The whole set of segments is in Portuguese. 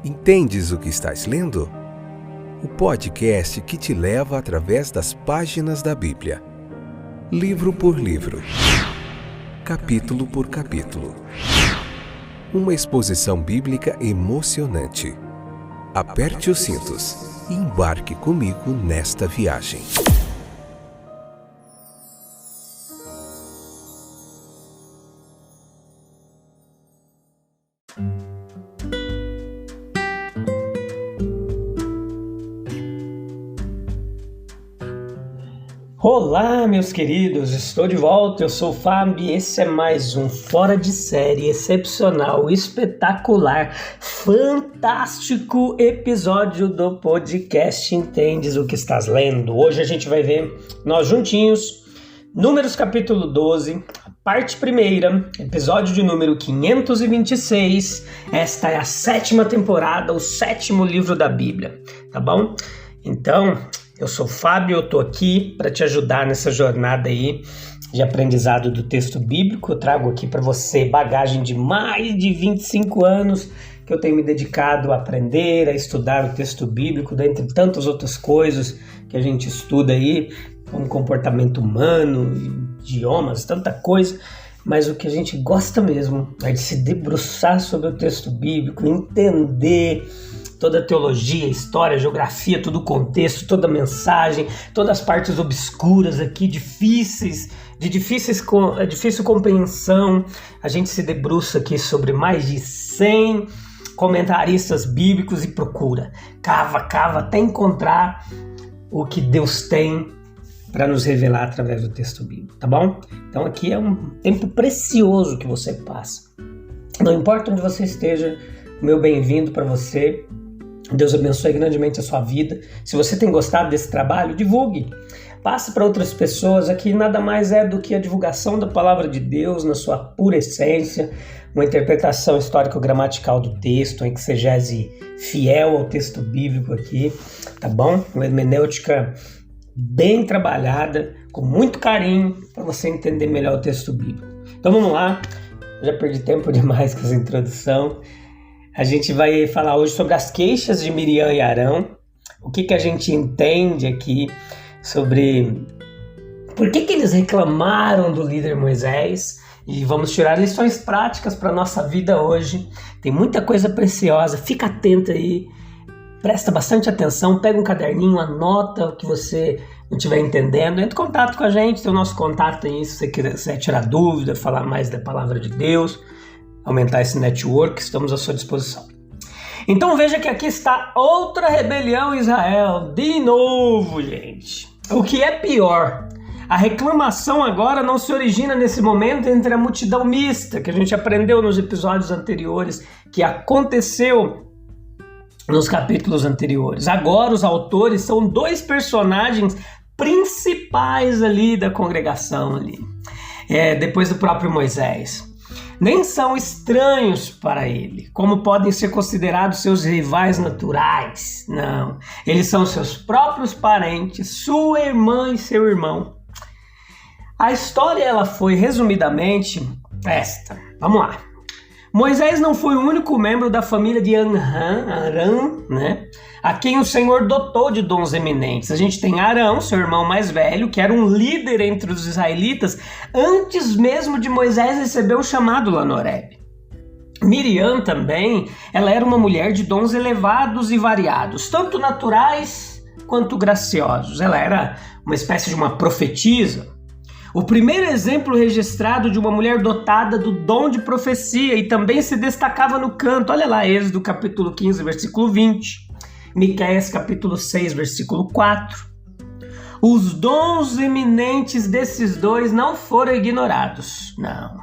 Entendes o que estás lendo? O podcast que te leva através das páginas da Bíblia. Livro por livro. Capítulo por capítulo. Uma exposição bíblica emocionante. Aperte os cintos e embarque comigo nesta viagem. Olá, meus queridos, estou de volta, eu sou o Fábio e esse é mais um Fora de Série excepcional, espetacular, fantástico episódio do podcast Entendes o que estás lendo. Hoje a gente vai ver, nós juntinhos, Números capítulo 12, parte 1ª, episódio de número 526, esta é a 7ª temporada, o 7º livro da Bíblia, tá bom? Então, eu sou o Fábio, eu tô aqui para te ajudar nessa jornada aí de aprendizado do texto bíblico. Eu trago aqui para você bagagem de mais de 25 anos que eu tenho me dedicado a aprender, a estudar o texto bíblico, dentre tantas outras coisas que a gente estuda aí, como comportamento humano, idiomas, tanta coisa. Mas o que a gente gosta mesmo é de se debruçar sobre o texto bíblico, entender toda a teologia, história, geografia, todo o contexto, toda a mensagem, todas as partes obscuras aqui, de difícil compreensão. A gente se debruça aqui sobre mais de 100 comentaristas bíblicos e procura, cava até encontrar o que Deus tem para nos revelar através do texto bíblico, tá bom? Então aqui é um tempo precioso que você passa. Não importa onde você esteja, meu bem-vindo para você. Deus abençoe grandemente a sua vida. Se você tem gostado desse trabalho, divulgue. Passe para outras pessoas. Aqui nada mais é do que a divulgação da palavra de Deus na sua pura essência, uma interpretação histórico-gramatical do texto, em exegese fiel ao texto bíblico aqui, tá bom? Uma hermenêutica bem trabalhada, com muito carinho, para você entender melhor o texto bíblico. Então vamos lá, já perdi tempo demais com essa introdução. A gente vai falar hoje sobre as queixas de Miriam e Arão, o que a gente entende aqui sobre por que eles reclamaram do líder Moisés, e vamos tirar lições práticas para a nossa vida hoje. Tem muita coisa preciosa, fica atento aí, presta bastante atenção, pega um caderninho, anota o que você não estiver entendendo, entre em contato com a gente, tem o nosso contato aí, se você quiser tirar dúvida, falar mais da palavra de Deus, aumentar esse network, estamos à sua disposição. Então veja que aqui está outra rebelião em Israel, de novo, gente. O que é pior, a reclamação agora não se origina nesse momento entre a multidão mista, que a gente aprendeu nos episódios anteriores, que aconteceu nos capítulos anteriores. Agora os autores são dois personagens principais ali da congregação, ali, depois do próprio Moisés. Nem são estranhos para ele, como podem ser considerados seus rivais naturais. Não, eles são seus próprios parentes, sua irmã e seu irmão. A história ela foi resumidamente esta. Vamos lá. Moisés não foi o único membro da família de Arão, né? A quem o Senhor dotou de dons eminentes. A gente tem Arão, seu irmão mais velho, que era um líder entre os israelitas antes mesmo de Moisés receber o chamado lá no Horebe. Miriam também, ela era uma mulher de dons elevados e variados, tanto naturais quanto graciosos. Ela era uma espécie de uma profetisa. O primeiro exemplo registrado de uma mulher dotada do dom de profecia e também se destacava no canto. Olha lá, Êxodo capítulo 15, versículo 20. Miqueias capítulo 6, versículo 4. Os dons eminentes desses dois não foram ignorados, não.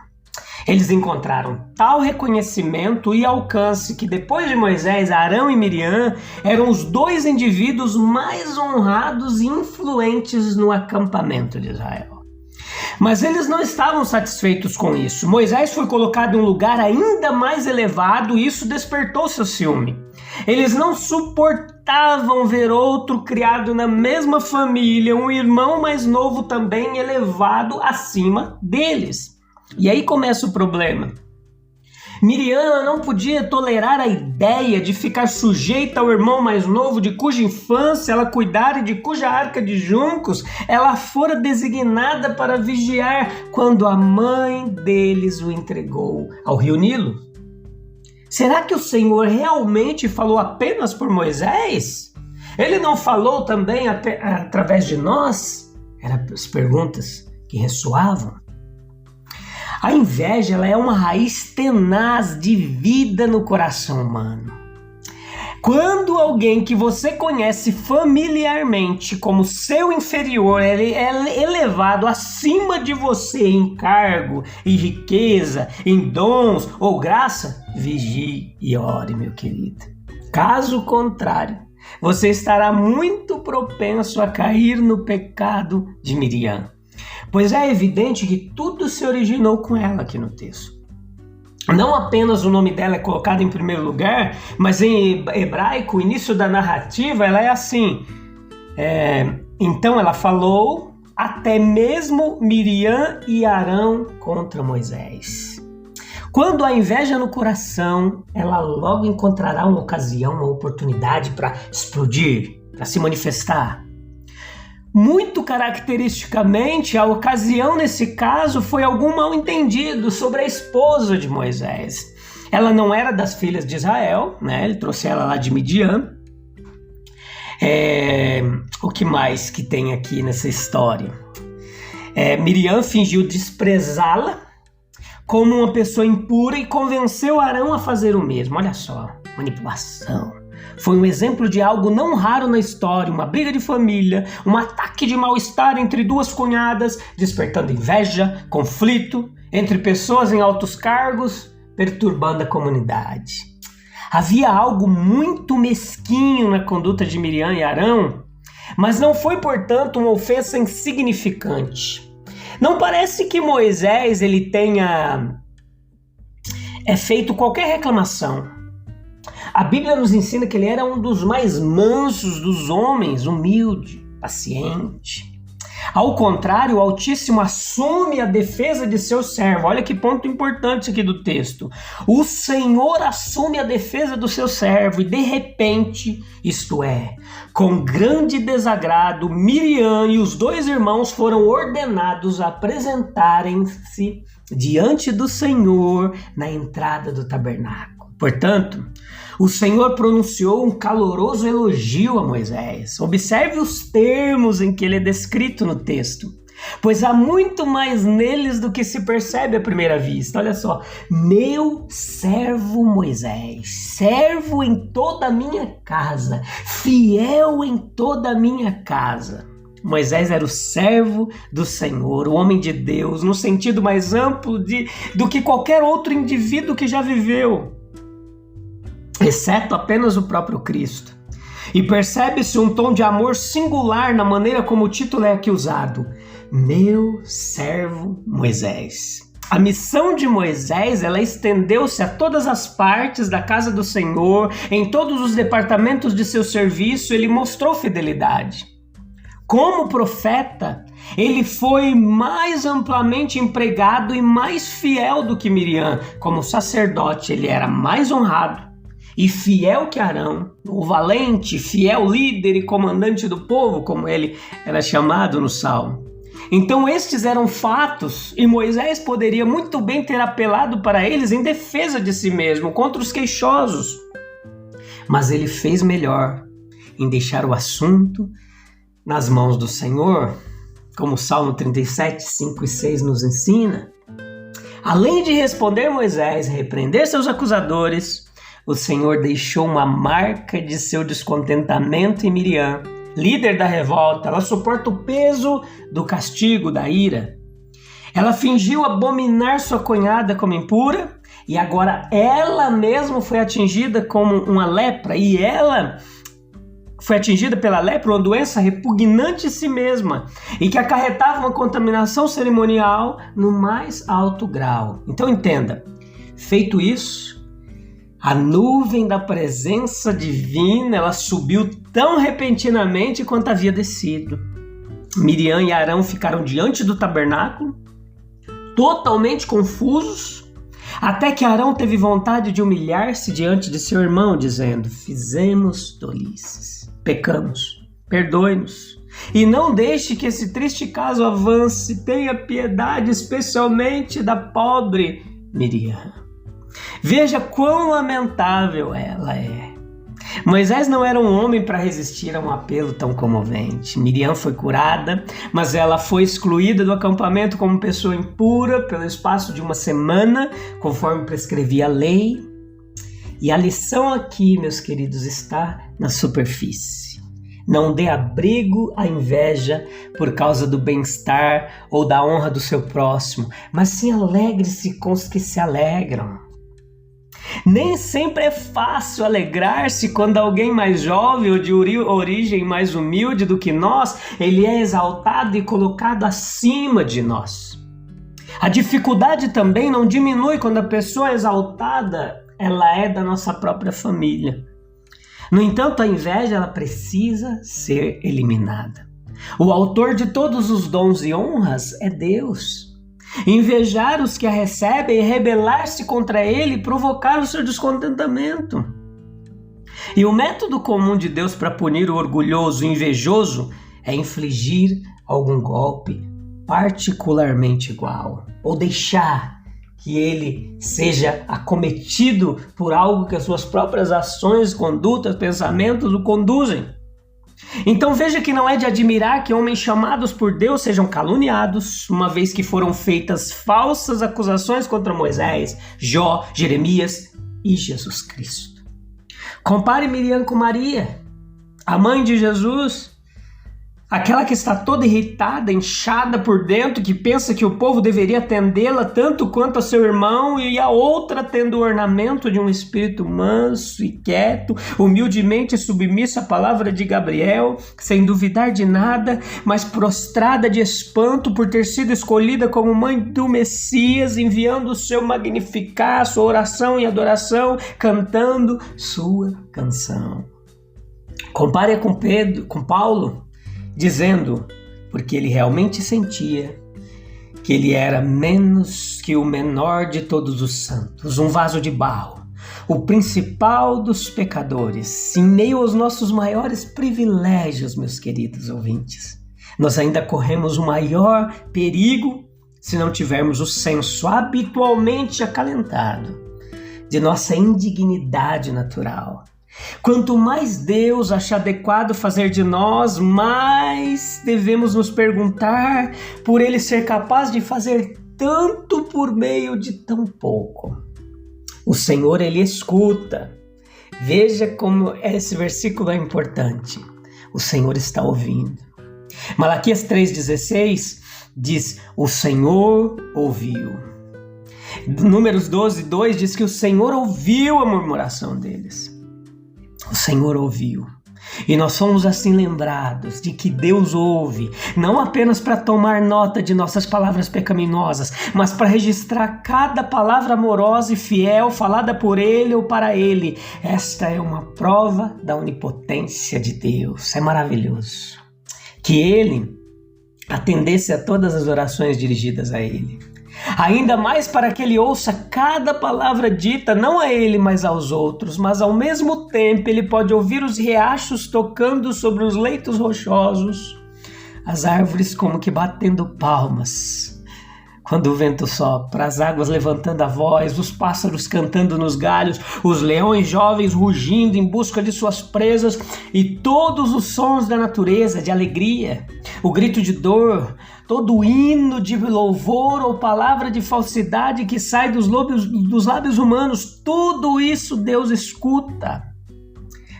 Eles encontraram tal reconhecimento e alcance que depois de Moisés, Arão e Miriam eram os dois indivíduos mais honrados e influentes no acampamento de Israel. Mas eles não estavam satisfeitos com isso. Moisés foi colocado em um lugar ainda mais elevado e isso despertou seu ciúme. Eles não suportavam ver outro criado na mesma família, um irmão mais novo também elevado acima deles. E aí começa o problema. Miriam não podia tolerar a ideia de ficar sujeita ao irmão mais novo, de cuja infância ela cuidara e de cuja arca de juncos ela fora designada para vigiar quando a mãe deles o entregou ao rio Nilo. Será que o Senhor realmente falou apenas por Moisés? Ele não falou também através de nós? Eram as perguntas que ressoavam. A inveja, ela é uma raiz tenaz de vida no coração humano. Quando alguém que você conhece familiarmente como seu inferior, ele é elevado acima de você em cargo, em riqueza, em dons ou graça, vigie e ore, meu querido. Caso contrário, você estará muito propenso a cair no pecado de Miriam. Pois é evidente que tudo se originou com ela aqui no texto. Não apenas o nome dela é colocado em primeiro lugar, mas em hebraico, o início da narrativa ela é assim. Então ela falou até mesmo Miriam e Arão contra Moisés. Quando há inveja no coração, ela logo encontrará uma ocasião, uma oportunidade para explodir, para se manifestar. Muito caracteristicamente, a ocasião nesse caso foi algum mal-entendido sobre a esposa de Moisés. Ela não era das filhas de Israel, né? Ele trouxe ela lá de Midian. O que mais que tem aqui nessa história? Miriam fingiu desprezá-la como uma pessoa impura e convenceu Arão a fazer o mesmo. Olha só, manipulação. Foi um exemplo de algo não raro na história, uma briga de família, um ataque de mal-estar entre duas cunhadas, despertando inveja, conflito entre pessoas em altos cargos, perturbando a comunidade. Havia algo muito mesquinho na conduta de Miriam e Arão, mas não foi, portanto, uma ofensa insignificante. Não parece que Moisés ele tenha feito qualquer reclamação. A Bíblia nos ensina que ele era um dos mais mansos dos homens, humilde, paciente. Ao contrário, o Altíssimo assume a defesa de seu servo. Olha que ponto importante aqui do texto. O Senhor assume a defesa do seu servo e de repente, isto é, com grande desagrado, Miriam e os dois irmãos foram ordenados a apresentarem-se diante do Senhor na entrada do tabernáculo. Portanto, o Senhor pronunciou um caloroso elogio a Moisés. Observe os termos em que ele é descrito no texto, pois há muito mais neles do que se percebe à primeira vista. Olha só, meu servo Moisés, servo em toda a minha casa, fiel em toda a minha casa. Moisés era o servo do Senhor, o homem de Deus, no sentido mais amplo do que qualquer outro indivíduo que já viveu, exceto apenas o próprio Cristo. E percebe-se um tom de amor singular na maneira como o título é aqui usado. Meu servo Moisés. A missão de Moisés, ela estendeu-se a todas as partes da casa do Senhor, em todos os departamentos de seu serviço, ele mostrou fidelidade. Como profeta, ele foi mais amplamente empregado e mais fiel do que Miriam. Como sacerdote, ele era mais honrado e fiel que Arão, o valente, fiel líder e comandante do povo, como ele era chamado no Salmo. Então estes eram fatos e Moisés poderia muito bem ter apelado para eles em defesa de si mesmo, contra os queixosos. Mas ele fez melhor em deixar o assunto nas mãos do Senhor, como o Salmo 37, 5 e 6 nos ensina. Além de responder Moisés, repreender seus acusadores, o Senhor deixou uma marca de seu descontentamento em Miriam, líder da revolta. Ela suporta o peso do castigo, da ira. Ela fingiu abominar sua cunhada como impura e agora ela mesma foi atingida como uma lepra. E ela foi atingida pela lepra, uma doença repugnante em si mesma e que acarretava uma contaminação cerimonial no mais alto grau. Então entenda, feito isso, a nuvem da presença divina, ela subiu tão repentinamente quanto havia descido. Miriam e Arão ficaram diante do tabernáculo, totalmente confusos, Até que Arão teve vontade de humilhar-se diante de seu irmão, dizendo: fizemos tolices, pecamos, perdoe-nos. E não deixe que esse triste caso avance, tenha piedade especialmente da pobre Miriam. Veja quão lamentável ela é. Moisés não era um homem para resistir a um apelo tão comovente. Miriam foi curada, mas ela foi excluída do acampamento como pessoa impura pelo espaço de uma semana, conforme prescrevia a lei. E a lição aqui, meus queridos, está na superfície. Não dê abrigo à inveja por causa do bem-estar ou da honra do seu próximo, mas sim alegre-se com os que se alegram. Nem sempre é fácil alegrar-se quando alguém mais jovem ou de origem mais humilde do que nós, ele é exaltado e colocado acima de nós. A dificuldade também não diminui quando a pessoa exaltada, ela é da nossa própria família. No entanto, a inveja ela precisa ser eliminada. O autor de todos os dons e honras é Deus. Invejar os que a recebem e rebelar-se contra ele e provocar o seu descontentamento. E o método comum de Deus para punir o orgulhoso e invejoso é infligir algum golpe particularmente igual, ou deixar que ele seja acometido por algo que as suas próprias ações, condutas, pensamentos o conduzem. Então veja que não é de admirar que homens chamados por Deus sejam caluniados, uma vez que foram feitas falsas acusações contra Moisés, Jó, Jeremias e Jesus Cristo. Compare Miriam com Maria, a mãe de Jesus, aquela que está toda irritada, inchada por dentro, que pensa que o povo deveria atendê-la tanto quanto a seu irmão, e a outra tendo o ornamento de um espírito manso e quieto, humildemente submissa à palavra de Gabriel, sem duvidar de nada, mas prostrada de espanto por ter sido escolhida como mãe do Messias, enviando o seu magnificar, sua oração e adoração, cantando sua canção. Compare com Paulo, dizendo, porque ele realmente sentia que ele era menos que o menor de todos os santos, um vaso de barro, o principal dos pecadores. Em meio aos nossos maiores privilégios, meus queridos ouvintes, nós ainda corremos o maior perigo se não tivermos o senso habitualmente acalentado de nossa indignidade natural. Quanto mais Deus acha adequado fazer de nós, mais devemos nos perguntar por Ele ser capaz de fazer tanto por meio de tão pouco. O Senhor, Ele escuta. Veja como esse versículo é importante. O Senhor está ouvindo. Malaquias 3,16 diz: o Senhor ouviu. Números 12:2 diz que o Senhor ouviu a murmuração deles. O Senhor ouviu. E nós somos assim lembrados de que Deus ouve, não apenas para tomar nota de nossas palavras pecaminosas, mas para registrar cada palavra amorosa e fiel falada por Ele ou para Ele. Esta é uma prova da onipotência de Deus. É maravilhoso que Ele atendesse a todas as orações dirigidas a Ele. Ainda mais para que ele ouça cada palavra dita, não a ele, mas aos outros, mas ao mesmo tempo ele pode ouvir os riachos tocando sobre os leitos rochosos, as árvores como que batendo palmas quando o vento sopra, as águas levantando a voz, os pássaros cantando nos galhos, os leões jovens rugindo em busca de suas presas e todos os sons da natureza, de alegria, o grito de dor, todo o hino de louvor ou palavra de falsidade que sai dos lábios humanos, tudo isso Deus escuta.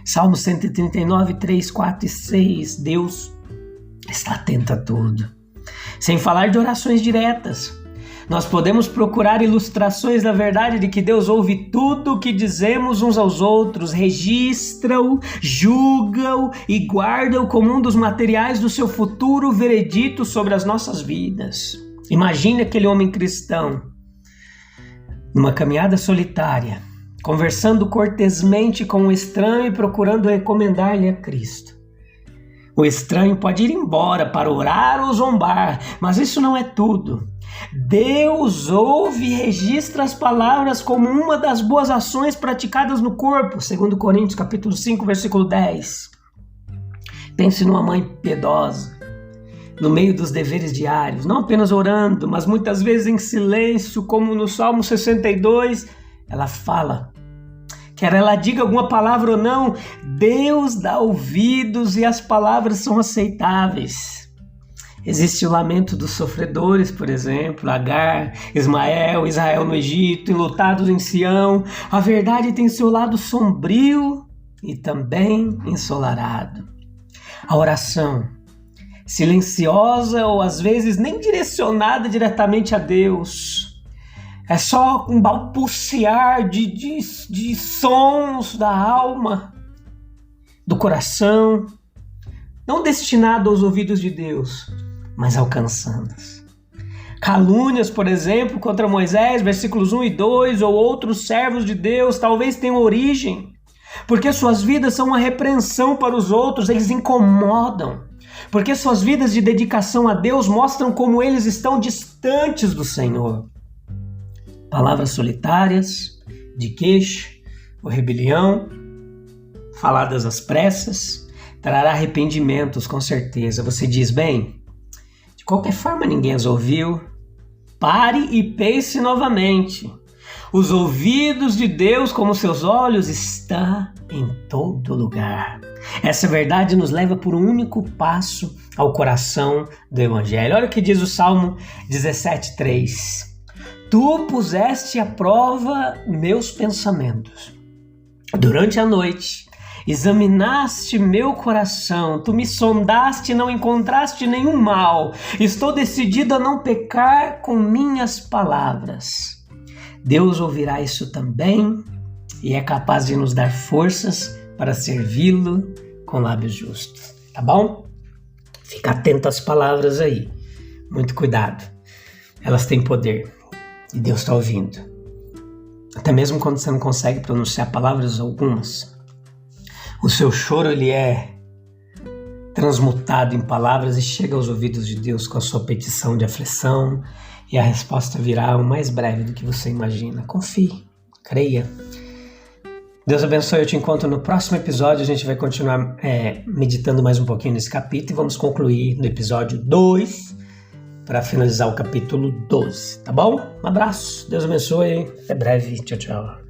Salmo 139, 3, 4 e 6, Deus está atento a tudo. Sem falar de orações diretas. Nós podemos procurar ilustrações da verdade de que Deus ouve tudo o que dizemos uns aos outros, registra-o, julga-o e guarda-o como um dos materiais do seu futuro veredito sobre as nossas vidas. Imagine aquele homem cristão, numa caminhada solitária, conversando cortesmente com um estranho e procurando recomendar-lhe a Cristo. O estranho pode ir embora para orar ou zombar, mas isso não é tudo. Deus ouve e registra as palavras como uma das boas ações praticadas no corpo, 2 Coríntios capítulo 5, versículo 10. Pense numa mãe piedosa, no meio dos deveres diários, não apenas orando, mas muitas vezes em silêncio, como no Salmo 62, ela fala. Quer ela diga alguma palavra ou não, Deus dá ouvidos e as palavras são aceitáveis. Existe o lamento dos sofredores, por exemplo, Agar, Ismael, Israel no Egito, enlutados em Sião. A verdade tem seu lado sombrio e também ensolarado. A oração, silenciosa ou às vezes nem direcionada diretamente a Deus, é só um balbuciar de sons da alma, do coração, não destinado aos ouvidos de Deus, mas alcançando-os. Calúnias, por exemplo, contra Moisés, versículos 1 e 2, ou outros servos de Deus, talvez tenham origem, porque suas vidas são uma repreensão para os outros, eles incomodam, porque suas vidas de dedicação a Deus mostram como eles estão distantes do Senhor. Palavras solitárias, de queixo ou rebelião, faladas às pressas, trará arrependimentos com certeza. Você diz, bem, de qualquer forma ninguém as ouviu. Pare e pense novamente. Os ouvidos de Deus, como seus olhos, está em todo lugar. Essa verdade nos leva por um único passo ao coração do Evangelho. Olha o que diz o Salmo 17:3. Tu puseste à prova meus pensamentos. Durante a noite, examinaste meu coração. Tu me sondaste e não encontraste nenhum mal. Estou decidido a não pecar com minhas palavras. Deus ouvirá isso também e é capaz de nos dar forças para servi-lo com lábios justos. Tá bom? Fica atento às palavras aí. Muito cuidado. Elas têm poder. E Deus está ouvindo. Até mesmo quando você não consegue pronunciar palavras algumas, o seu choro ele é transmutado em palavras e chega aos ouvidos de Deus com a sua petição de aflição e a resposta virá o mais breve do que você imagina. Confie, creia. Deus abençoe, eu te encontro no próximo episódio. A gente vai continuar meditando mais um pouquinho nesse capítulo e vamos concluir no episódio 2 para finalizar o capítulo 12, tá bom? Um abraço, Deus abençoe, até breve, tchau, tchau.